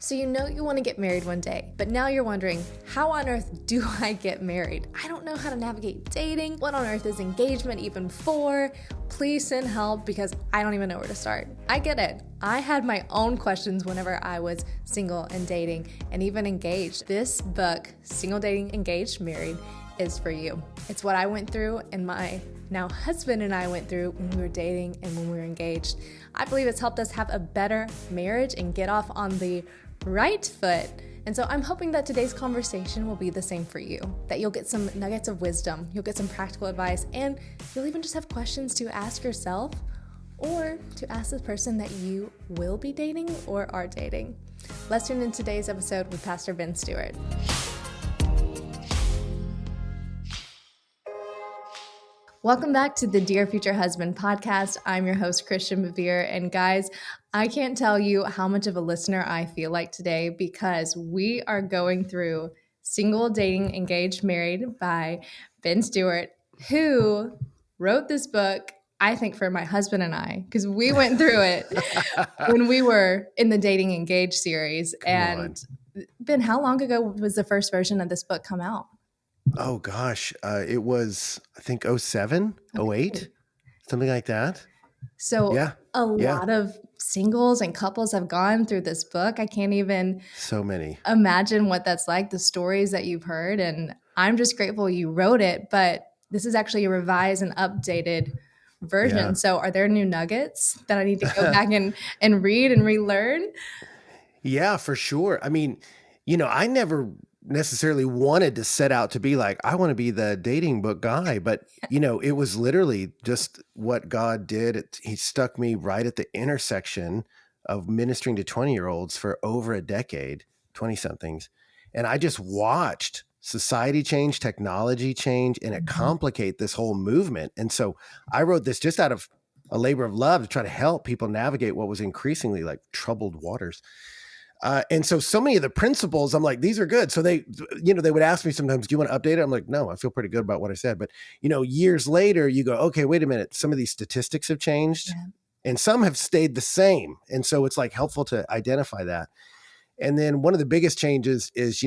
So you know you want to get married one day, but now you're wondering, how on earth do I get married? I don't know how to navigate dating. What on earth is engagement even for? Please send help because I don't even know where to start. I get it. I had my own questions whenever I was single and dating and even engaged. This book, Single, Dating, Engaged, Married, is for you. It's what I went through and my now husband and I went through when we were dating and when we were engaged. I believe it's helped us have a better marriage and get off on the right foot. And so I'm hoping that today's conversation will be the same for you, that you'll get some nuggets of wisdom, you'll get some practical advice, and you'll even just have questions to ask yourself or to ask the person that you will be dating or are dating. Let's tune in today's episode with Pastor Ben Stuart. Welcome back to the Dear Future Husband podcast. I'm your host, Christian Bevere. And guys, I can't tell you how much of a listener I feel like today because we are going through Single, Dating, Engaged, Married by Ben Stuart, who wrote this book, I think, for my husband and I, because we went through it when we were in the Dating Engaged series. And Ben, how long ago was the first version of this book come out? Oh gosh, it was, I think, 07, 08, something like that. So Yeah. a lot of singles and couples have gone through this book. I can't even So many. imagine what that's like, the stories that you've heard. And I'm just grateful you wrote it, but this is actually a revised and updated version. Yeah. So are there new nuggets that I need to go back and read and relearn? Yeah, for sure. I mean, I never necessarily wanted to set out to be like, I want to be the dating book guy, but it was literally just what God did. He stuck me right at the intersection of ministering to 20-year-olds for over a decade, 20 somethings. And I just watched society change, technology change, and it complicate this whole movement. And so I wrote this just out of a labor of love to try to help people navigate what was increasingly like troubled waters. And so many of the principles, I'm like, these are good. So they would ask me sometimes, do you want to update it? I'm like, no, I feel pretty good about what I said. But, years later, you go, okay, wait a minute. Some of these statistics have changed and some have stayed the same. And so it's like helpful to identify that. And then one of the biggest changes is,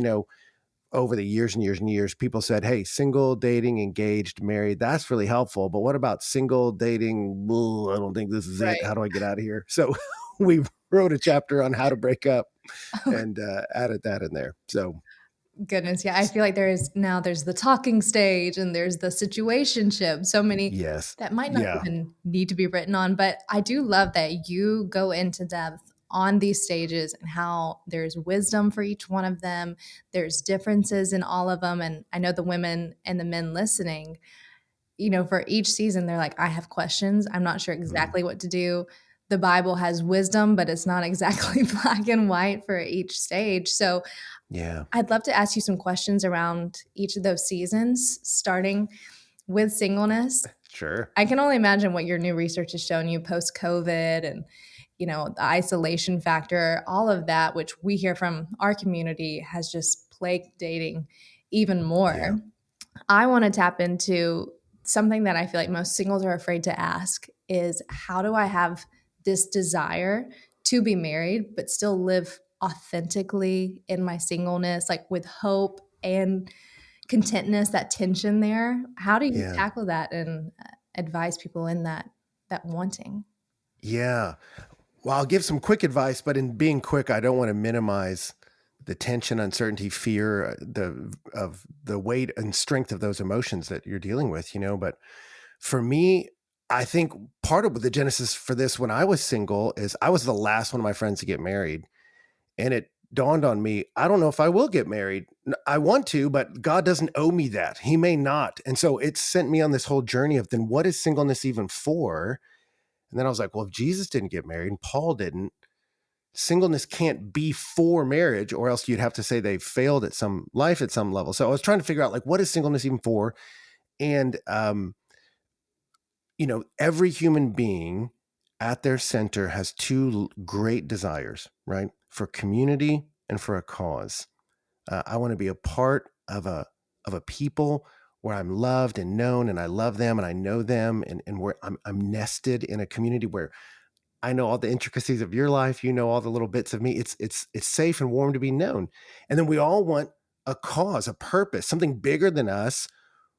over the years and years and years, people said, hey, single, dating, engaged, married, that's really helpful. But what about single, dating? I don't think this is it. How do I get out of here? So we wrote a chapter on how to break up and added that in there. So Goodness, yeah. I feel like there's the talking stage and there's the situationship. So many that might not even need to be written on. But I do love that you go into depth on these stages and how there's wisdom for each one of them. There's differences in all of them. And I know the women and the men listening, for each season, they're like, I have questions. I'm not sure exactly what to do. The Bible has wisdom, but it's not exactly black and white for each stage. So I'd love to ask you some questions around each of those seasons, starting with singleness. Sure. I can only imagine what your new research has shown you post-COVID and, the isolation factor, all of that, which we hear from our community has just plagued dating even more. Yeah. I want to tap into something that I feel like most singles are afraid to ask is, how do I have this desire to be married, but still live authentically in my singleness, like with hope and contentness, that tension there? How do you tackle that and advise people in that wanting? Yeah. Well, I'll give some quick advice, but in being quick, I don't want to minimize the tension, uncertainty, fear, of the weight and strength of those emotions that you're dealing with, But for me, I think part of the genesis for this when I was single is I was the last one of my friends to get married. And it dawned on me, I don't know if I will get married. I want to, but God doesn't owe me that. He may not. And so it sent me on this whole journey of then what is singleness even for? And then I was like, well, if Jesus didn't get married and Paul didn't, singleness can't be for marriage, or else you'd have to say they failed at some life at some level. So I was trying to figure out like, what is singleness even for? And, every human being at their center has two great desires, right? For community and for a cause. I want to be a part of a people where I'm loved and known, and I love them and I know them, and where I'm nested in a community where I know all the intricacies of your life. You know all the little bits of me. It's safe and warm to be known. And then we all want a cause, a purpose, something bigger than us,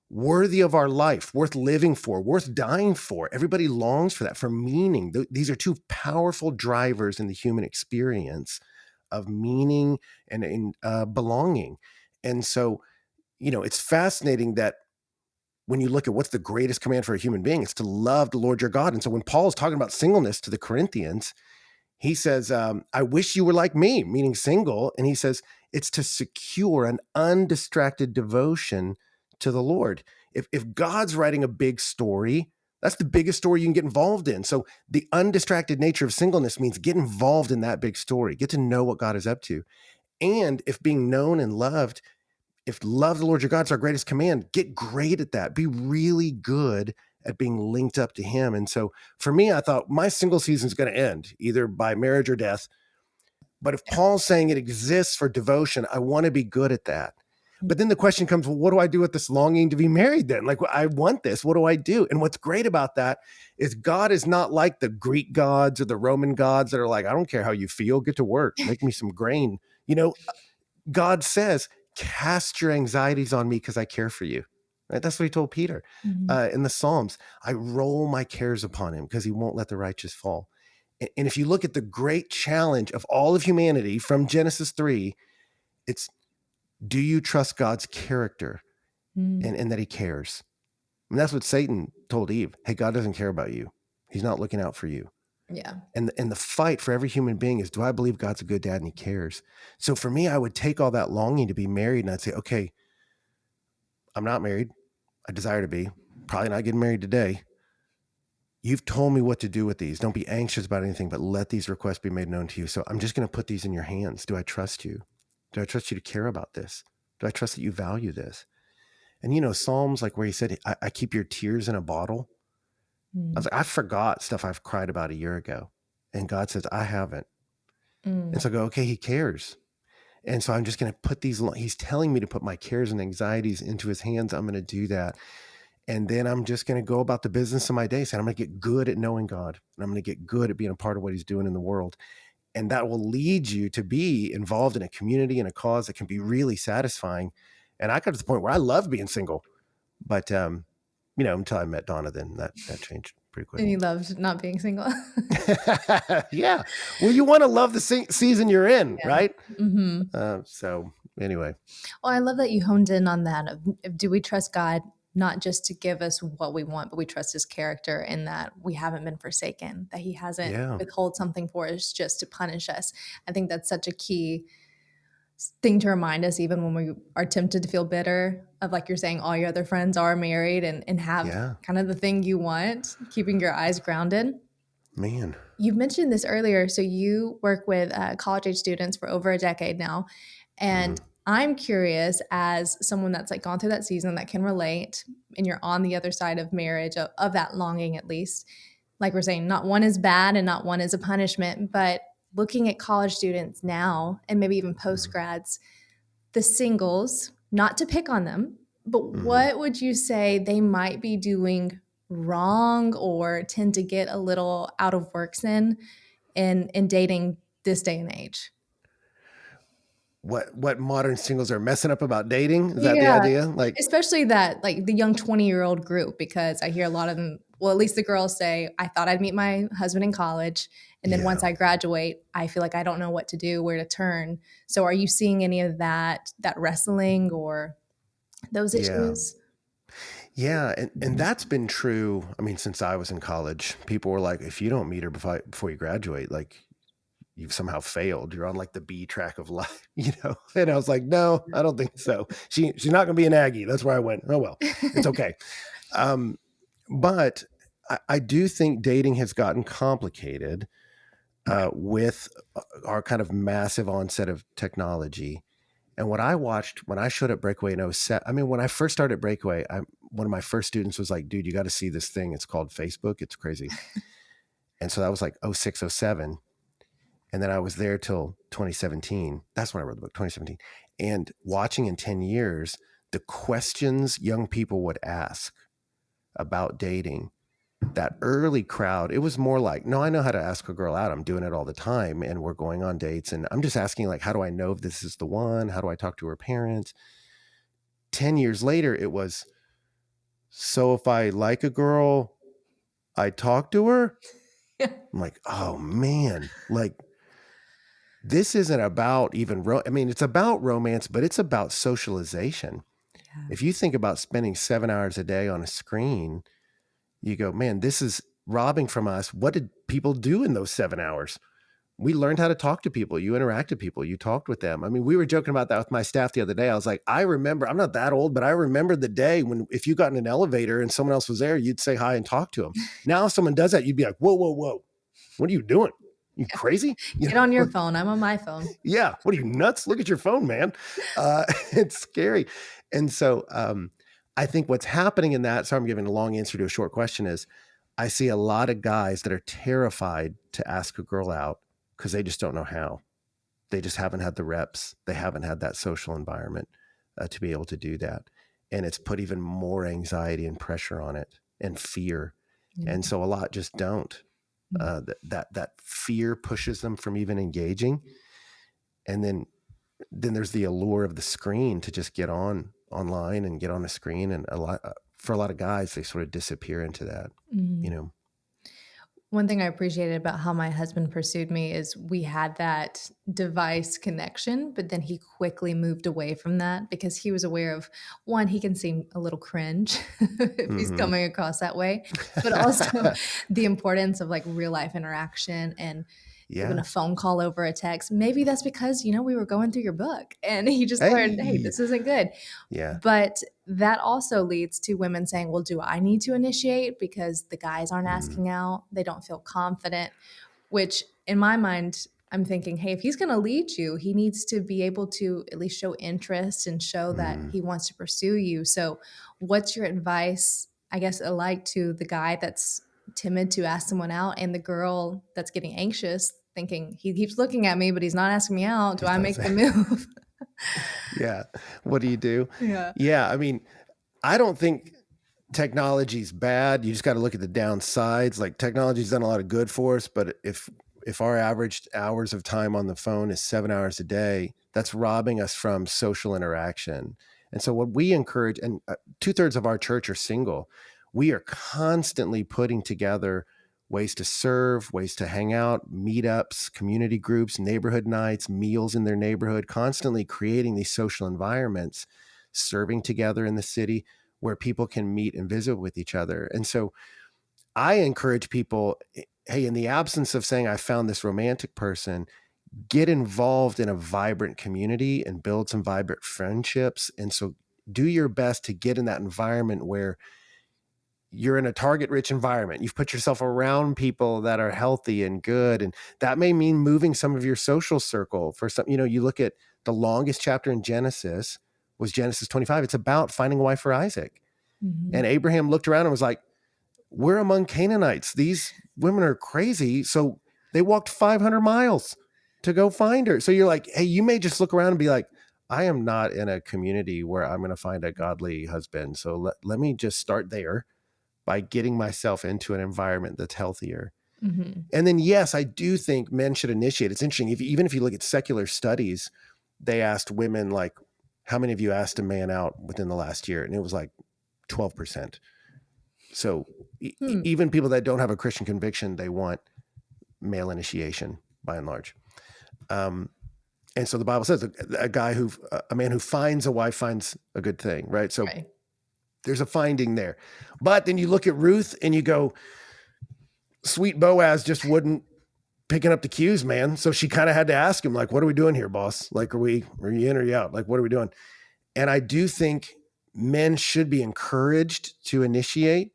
worthy of our life, worth living for, worth dying for. Everybody longs for that, for meaning. These are two powerful drivers in the human experience of meaning and belonging. And so, it's fascinating that when you look at what's the greatest command for a human being, it's to love the Lord your God. And so when Paul is talking about singleness to the Corinthians, he says, I wish you were like me, meaning single. And he says, it's to secure an undistracted devotion to the Lord. If God's writing a big story, that's the biggest story you can get involved in. So the undistracted nature of singleness means get involved in that big story, get to know what God is up to. And if being known and loved, if love the Lord your God is our greatest command, get great at that. Be really good at being linked up to him. And so for me, I thought my single season is going to end either by marriage or death. But if Paul's saying it exists for devotion, I want to be good at that. But then the question comes, well, what do I do with this longing to be married then? Like, I want this. What do I do? And what's great about that is God is not like the Greek gods or the Roman gods that are like, I don't care how you feel. Get to work. Make me some grain. God says, cast your anxieties on me because I care for you. Right? That's what he told Peter in the Psalms. I roll my cares upon him because he won't let the righteous fall. And if you look at the great challenge of all of humanity from Genesis 3, it's, do you trust God's character and that he cares? And that's what Satan told Eve. Hey, God doesn't care about you. He's not looking out for you. Yeah. And the fight for every human being is, do I believe God's a good dad and he cares? So for me, I would take all that longing to be married and I'd say, okay, I'm not married. I desire to be. Probably not getting married today. You've told me what to do with these. Don't be anxious about anything, but let these requests be made known to you. So I'm just going to put these in your hands. Do I trust you? Do I trust you to care about this? Do I trust that you value this? And Psalms, like where he said, I keep your tears in a bottle. I was like, I forgot stuff I've cried about a year ago. And God says, I haven't. And so I go, okay, he cares. And so I'm just going to put he's telling me to put my cares and anxieties into his hands. I'm going to do that. And then I'm just going to go about the business of my day. Saying I'm going to get good at knowing God. And I'm going to get good at being a part of what he's doing in the world. And that will lead you to be involved in a community and a cause that can be really satisfying. And I got to the point where I love being single, but, until I met Donna, then that changed pretty quick. And you loved not being single. Yeah. Well, you want to love the season you're in, right? Mm-hmm. So anyway. Well, I love that you honed in on that. Do we trust God not just to give us what we want, but we trust his character in that we haven't been forsaken, that he hasn't withhold something for us just to punish us. I think that's such a key thing to remind us, even when we are tempted to feel bitter of, like you're saying, all your other friends are married and have kind of the thing you want, keeping your eyes grounded. Man. You've mentioned this earlier. So you work with college age students for over a decade now. And I'm curious, as someone that's like gone through that season that can relate, and you're on the other side of marriage, of that longing, at least, like we're saying, not one is bad and not one is a punishment, but looking at college students now and maybe even post-grads, the singles, not to pick on them, but what would you say they might be doing wrong or tend to get a little out of work in dating this day and age? What modern singles are messing up about dating? Is that the idea? Like, especially that, like the young 20-year-old group, because I hear a lot of them, well, at least the girls say, I thought I'd meet my husband in college. And then once I graduate, I feel like I don't know what to do, where to turn. So are you seeing any of that wrestling or those issues? Yeah. And that's been true. I mean, since I was in college, people were like, if you don't meet her before you graduate, like you've somehow failed. You're on like the B track of life, And I was like, no, I don't think so. She's not going to be an Aggie. That's where I went. Oh, well, it's okay. But I do think dating has gotten complicated with our kind of massive onset of technology. And what I watched when I showed up Breakaway in 2007, I mean, when I first started Breakaway, one of my first students was like, dude, you got to see this thing. It's called Facebook. It's crazy. And so that was like 06, 07. And then I was there till 2017. That's when I wrote the book, 2017. And watching in 10 years, the questions young people would ask about dating that early crowd, it was more like, no, I know how to ask a girl out. I'm doing it all the time. And we're going on dates. And I'm just asking, like, how do I know if this is the one? How do I talk to her parents? 10 years later, it was, so if I like a girl, I talk to her. I'm like, oh man, like this isn't about even, I mean, it's about romance, but it's about socialization. Yeah. If you think about spending 7 hours a day on a screen, you go, man, this is robbing from us. What did people do in those 7 hours? We learned how to talk to people. You interacted with people. You talked with them. I mean, we were joking about that with my staff the other day. I was like, I remember, I'm not that old, but I remember the day when if you got in an elevator and someone else was there, you'd say hi and talk to them. Now, if someone does that, you'd be like, whoa, whoa, whoa. What are you doing? You crazy? Get on your phone. I'm on my phone. Yeah. What are you, nuts? Look at your phone, man. It's scary. And so I think what's happening in that, so I'm giving a long answer to a short question, is I see a lot of guys that are terrified to ask a girl out because they just don't know how. They just haven't had the reps. They haven't had that social environment to be able to do that. And it's put even more anxiety and pressure on it and fear. And so a lot just don't. That fear pushes them from even engaging. And then there's the allure of the screen to just get online and get on a screen. And for a lot of guys, they sort of disappear into that, you know? One thing I appreciated about how my husband pursued me is we had that device connection, but then he quickly moved away from that because he was aware of, one, he can seem a little cringe if he's coming across that way, but also the importance of like real life interaction and even a phone call over a text. Maybe that's because, we were going through your book and he just learned, hey, this isn't good. Yeah. But that also leads to women saying, well, do I need to initiate because the guys aren't asking out? They don't feel confident, which in my mind, I'm thinking, hey, if he's going to lead you, he needs to be able to at least show interest and show that he wants to pursue you. So what's your advice, I guess, alike to the guy that's timid to ask someone out and the girl that's getting anxious thinking he keeps looking at me, but he's not asking me out. Do I make the move? Yeah. What do you do? Yeah. Yeah. I mean, I don't think technology's bad. You just got to look at the downsides. Like technology's done a lot of good for us, but if our average hours of time on the phone is 7 hours a day, that's robbing us from social interaction. And so what we encourage, and 2/3 of our church are single, we are constantly putting together ways to serve, ways to hang out, meetups, community groups, neighborhood nights, meals in their neighborhood, constantly creating these social environments, serving together in the city where people can meet and visit with each other. And so I encourage people, hey, in the absence of saying I found this romantic person, get involved in a vibrant community and build some vibrant friendships. And so do your best to get in that environment where you're in a target rich environment. You've put yourself around people that are healthy and good. And that may mean moving some of your social circle for some, you look at the longest chapter in Genesis was Genesis 25. It's about finding a wife for Isaac. And Abraham looked around and was like, we're among Canaanites. These women are crazy. So they walked 500 miles to go find her. So you're like, hey, you may just look around and be like, I am not in a community where I'm going to find a godly husband. So let me just start there by getting myself into an environment that's healthier. And then, yes, I do think men should initiate. It's interesting. Even if you look at secular studies, they asked women, like, how many of you asked a man out within the last year? And it was like 12%. So even people that don't have a Christian conviction, they want male initiation by and large. And so the Bible says a man who finds a wife finds a good thing, right? So there's a finding there. But then you look at Ruth and you go, sweet Boaz just wouldn't picking up the cues, man. So she kind of had to ask him, like, what are we doing here, boss? Like, are you in or are you out? Like, what are we doing? And I do think men should be encouraged to initiate,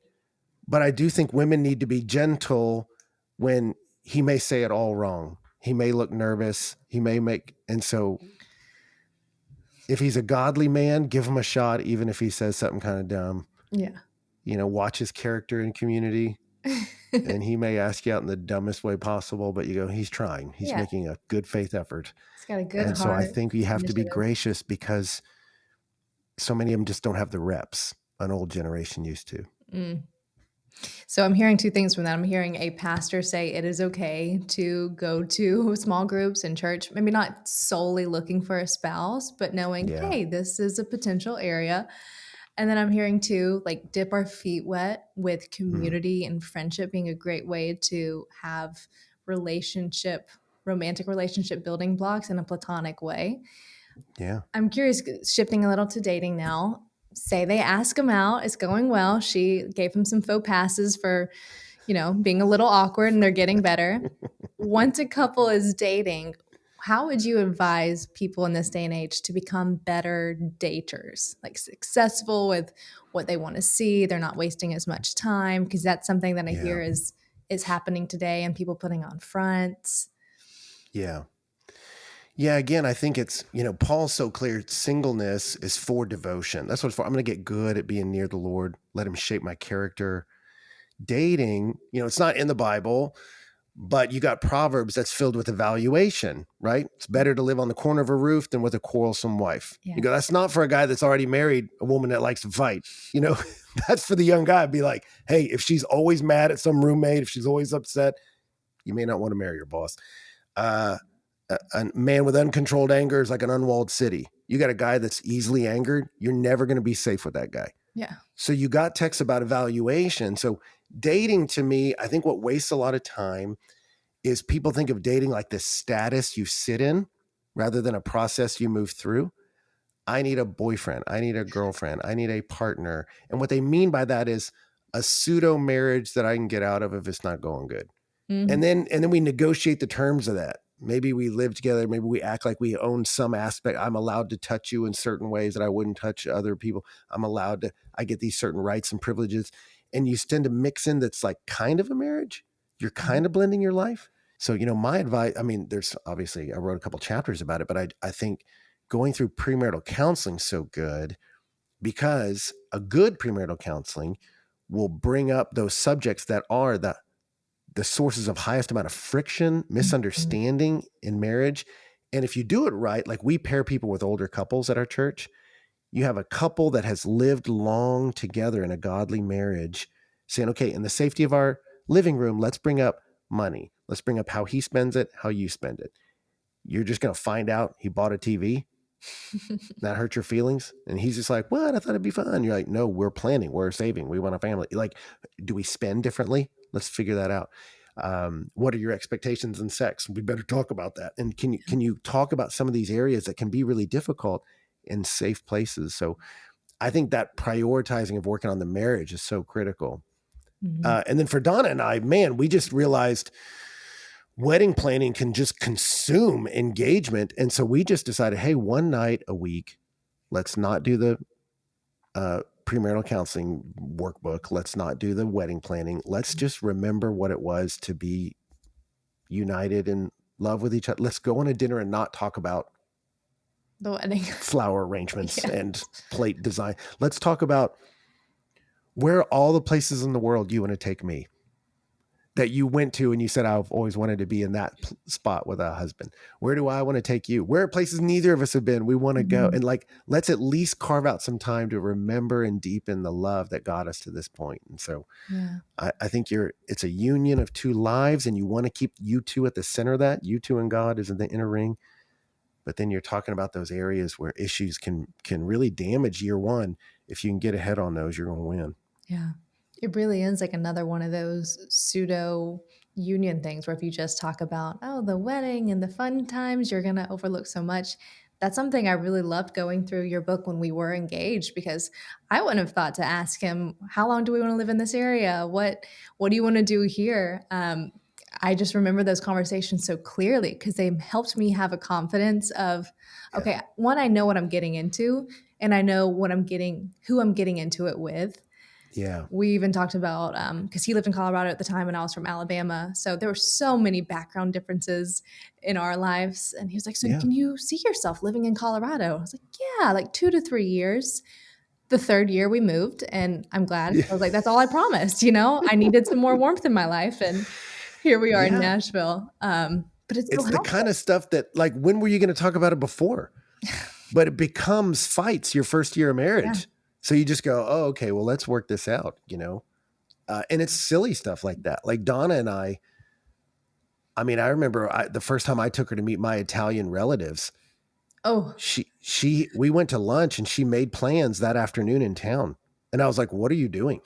but I do think women need to be gentle when he may say it all wrong. He may look nervous. And so if he's a godly man, give him a shot, even if he says something kind of dumb. Yeah. Watch his character in community. And he may ask you out in the dumbest way possible, but you go, he's trying. He's making a good faith effort. He's got a good heart. And so I think you have to be gracious because so many of them just don't have the reps an old generation used to. So I'm hearing two things from that. I'm hearing a pastor say it is okay to go to small groups in church, maybe not solely looking for a spouse, but knowing, Yeah. hey, this is a potential area. And then I'm hearing too, like dip our feet wet with Mm, community and friendship being a great way to have relationship, romantic relationship building blocks in a platonic way. yeah. I'm curious, shifting a little to dating now. Say they ask him out, it's going well. She gave him some faux passes for, being a little awkward and they're getting better. Once a couple is dating, how would you advise people in this day and age to become better daters, like successful with what they want to see? They're not wasting as much time because that's something that I Yeah. hear is happening today and people putting on fronts. Yeah. Yeah, again, I think it's, Paul's so clear. Singleness is for devotion. That's what it's for. I'm going to get good at being near the Lord, let him shape my character. Dating, it's not in the Bible, but you got Proverbs that's filled with evaluation, right? It's better to live on the corner of a roof than with a quarrelsome wife. Yeah. You go, that's not for a guy that's already married, a woman that likes to fight. That's for the young guy. Be like, hey, if she's always mad at some roommate, if she's always upset, you may not want to marry your boss. A man with uncontrolled anger is like an unwalled city. You got a guy that's easily angered, you're never going to be safe with that guy. Yeah. So you got texts about evaluation. So dating, to me, I think what wastes a lot of time is people think of dating like this status you sit in rather than a process you move through. I need a boyfriend. I need a girlfriend. I need a partner. And what they mean by that is a pseudo marriage that I can get out of if it's not going good. Mhm. And then we negotiate the terms of that. Maybe we live together. Maybe we act like we own some aspect. I'm allowed to touch you in certain ways that I wouldn't touch other people. I get these certain rights and privileges. And you tend to mix in that's like kind of a marriage. You're kind of blending your life. So, my advice, there's obviously, I wrote a couple chapters about it, but I think going through premarital counseling is so good because a good premarital counseling will bring up those subjects that are the sources of highest amount of friction, Mhm. misunderstanding in marriage. And if you do it right, like we pair people with older couples at our church, you have a couple that has lived long together in a godly marriage saying, okay, in the safety of our living room, let's bring up money. Let's bring up how he spends it, how you spend it. You're just going to find out he bought a TV. That hurt your feelings. And he's just like, what? I thought it'd be fun. You're like, no, we're planning. We're saving. We want a family. Like, do we spend differently? Let's figure that out. What are your expectations in sex? We better talk about that. And can you talk about some of these areas that can be really difficult in safe places? So I think that prioritizing of working on the marriage is so critical. Mhm. And then for Donna and I, man, we just realized wedding planning can just consume engagement. And so we just decided, hey, one night a week, let's not do the premarital counseling workbook. Let's not do the wedding planning. Let's just remember what it was to be united in love with each other. Let's go on a dinner and not talk about The wedding. flower arrangements Yeah. and plate design. Let's talk about where are all the places in the world you want to take me that you went to and you said, I've always wanted to be in that spot with a husband. Where do I want to take you? Where are places neither of us have been? We want to go. Mhm. And like, let's at least carve out some time to remember and deepen the love that got us to this point. And so Yeah. I think it's a union of two lives and you want to keep you two at the center of that. You two and God is in the inner ring. But then you're talking about those areas where issues can really damage year one. If you can get ahead on those, you're going to win. Yeah. It really is like another one of those pseudo union things where if you just talk about, oh, the wedding and the fun times, you're going to overlook so much. That's something I really loved going through your book when we were engaged because I wouldn't have thought to ask him, how long do we want to live in this area? What do you want to do here? I just remember those conversations so clearly because they helped me have a confidence of, Yeah. okay, one, I know what I'm getting into and I know who I'm getting into it with. Yeah. We even talked about because he lived in Colorado at the time and I was from Alabama. So there were so many background differences in our lives. And he was like, so Yeah. can you see yourself living in Colorado? I was like, yeah, like 2 to 3 years. The third year we moved and I'm glad. Yeah. I was like, that's all I promised. I needed some more warmth in my life. And here we are in Yeah. Nashville. But it's so It's the kind helpful. of stuff that, like, when were you going to talk about it before? But it becomes fights your first year of Yeah. marriage. So you just go, oh, okay, well, let's work this out, And it's silly stuff like that. Like Donna and I mean, I remember the first time I took her to meet my Italian relatives. Oh, We went to lunch and she made plans that afternoon in town. And I was like, what are you doing?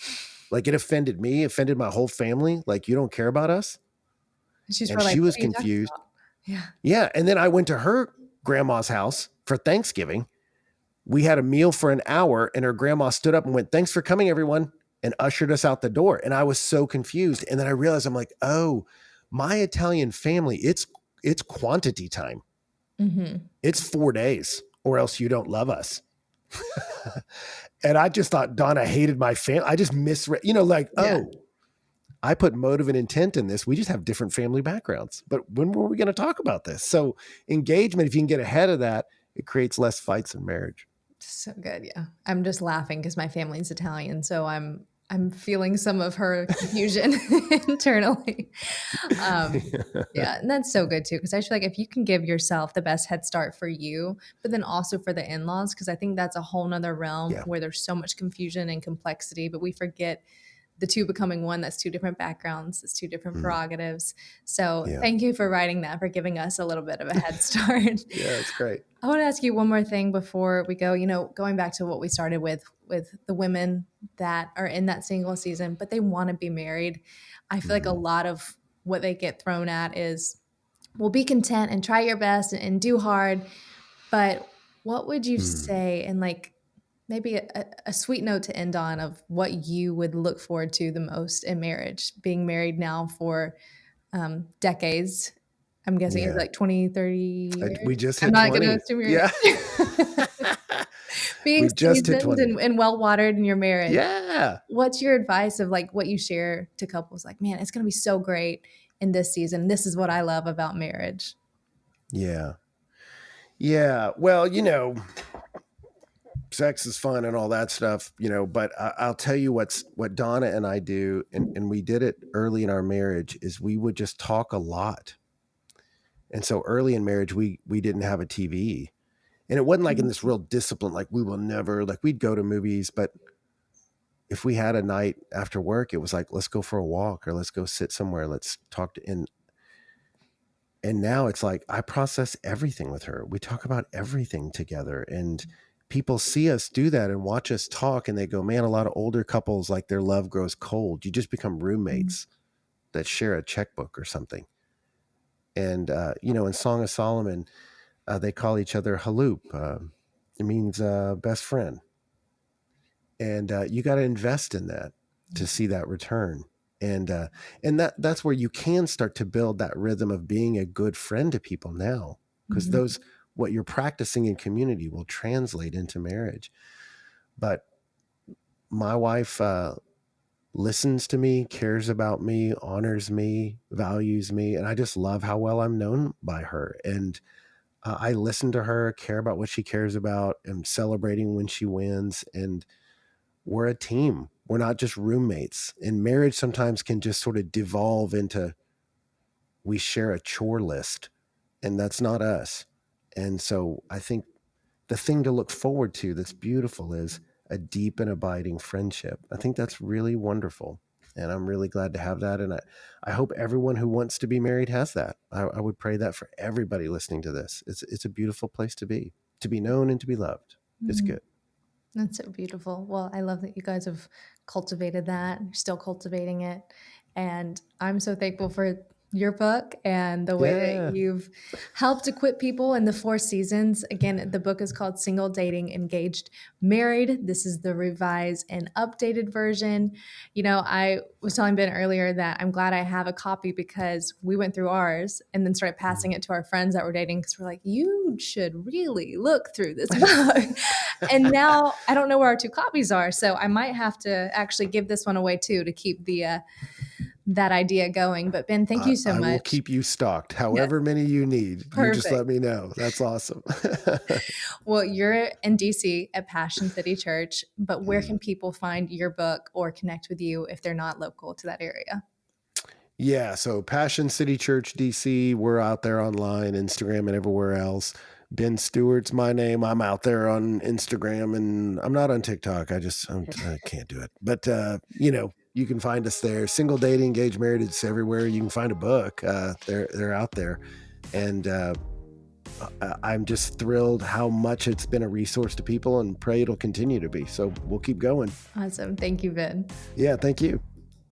Like, it offended me, offended my whole family. Like, you don't care about us. she's And probably she like, what was are you talking confused. about? Yeah. Yeah. And then I went to her grandma's house for Thanksgiving. We had a meal for an hour and her grandma stood up and went, thanks for coming, everyone, and ushered us out the door. And I was so confused. And then I realized, I'm like, oh, my Italian family, it's quantity time. Mm-hmm. It's 4 days or else you don't love us. And I just thought Donna hated my family. I just misread, like, Yeah. oh, I put motive and intent in this. We just have different family backgrounds. But when were we going to talk about this? So engagement, if you can get ahead of that, it creates less fights in marriage. So good. Yeah. I'm just laughing because my family's Italian. So I'm feeling some of her confusion internally. Um, yeah. And that's so good too. Cause I feel like if you can give yourself the best head start for you, but then also for the in-laws, because I think that's a whole nother realm Yeah. where there's so much confusion and complexity, but we forget the two becoming one. That's two different backgrounds. It's two different prerogatives. So Yeah. thank you for writing that, for giving us a little bit of a head start. Yeah, it's great. I want to ask you one more thing before we go. Going back to what we started with the women that are in that single season, but they want to be married. I feel like a lot of what they get thrown at is, well, be content and try your best and do hard. But what would you say, and like maybe a sweet note to end on, of what you would look forward to the most in marriage, being married now for decades? I'm guessing it's Yeah. like 20, 30 years. We just I'm hit not going to 20. assume your Yeah. age. Being We just hit seasoned 20. and well watered in your marriage. Yeah. What's your advice of like what you share to couples? Like, man, it's going to be so great in this season. This is what I love about marriage. Yeah. Yeah. Well, sex is fun and all that stuff, but I'll tell you what Donna and I do, and we did it early in our marriage, is we would just talk a lot. And so early in marriage, we didn't have a TV. And it wasn't like in this real discipline, like we will never, like we'd go to movies, but if we had a night after work, it was like, let's go for a walk or let's go sit somewhere. Let's talk and now it's like, I process everything with her. We talk about everything together, and people see us do that and watch us talk. And they go, man, a lot of older couples, like their love grows cold. You just become roommates that share a checkbook or something. And, in Song of Solomon, they call each other Haloop. It means best friend. And you got to invest in that to see that return. And that's where you can start to build that rhythm of being a good friend to people now, because what you're practicing in community will translate into marriage. But my wife listens to me, cares about me, honors me, values me, and I just love how well I'm known by her. And I listen to her, care about what she cares about, am celebrating when she wins, and we're a team. We're not just roommates. And marriage sometimes can just sort of devolve into, we share a chore list, and that's not us. And so I think the thing to look forward to that's beautiful is a deep and abiding friendship. I think that's really wonderful. And I'm really glad to have that. And I hope everyone who wants to be married has that. I would pray that for everybody listening to this. It's a beautiful place to be known and to be loved. It's good. That's so beautiful. Well, I love that you guys have cultivated that. You're still cultivating it. And I'm so thankful for your book and the way that Yeah. you've helped equip people in the 4 seasons. Again, the book is called Single, Dating, Engaged, Married. This is the revised and updated version. I was telling Ben earlier that I'm glad I have a copy, because we went through ours and then started passing it to our friends that were dating, because we're like, you should really look through this book. And now I don't know where our 2 copies are. So I might have to actually give this one away too, to keep that idea going. But Ben, thank you so I will much. keep you stocked, Yes, however many you need. You just perfect. let me know. That's awesome. Well, you're in DC at Passion City Church, but where can people find your book or connect with you if they're not local to that area? Yeah. So Passion City Church, DC, we're out there online, Instagram and everywhere else. Ben Stewart's my name. I'm out there on Instagram, and I'm not on TikTok. I can't do it. But, you can find us there. Single, dating, engaged, married, it's everywhere. You can find a book. They're out there. And I'm just thrilled how much it's been a resource to people, and pray it'll continue to be. So we'll keep going. Awesome. Thank you, Ben. Yeah, thank you.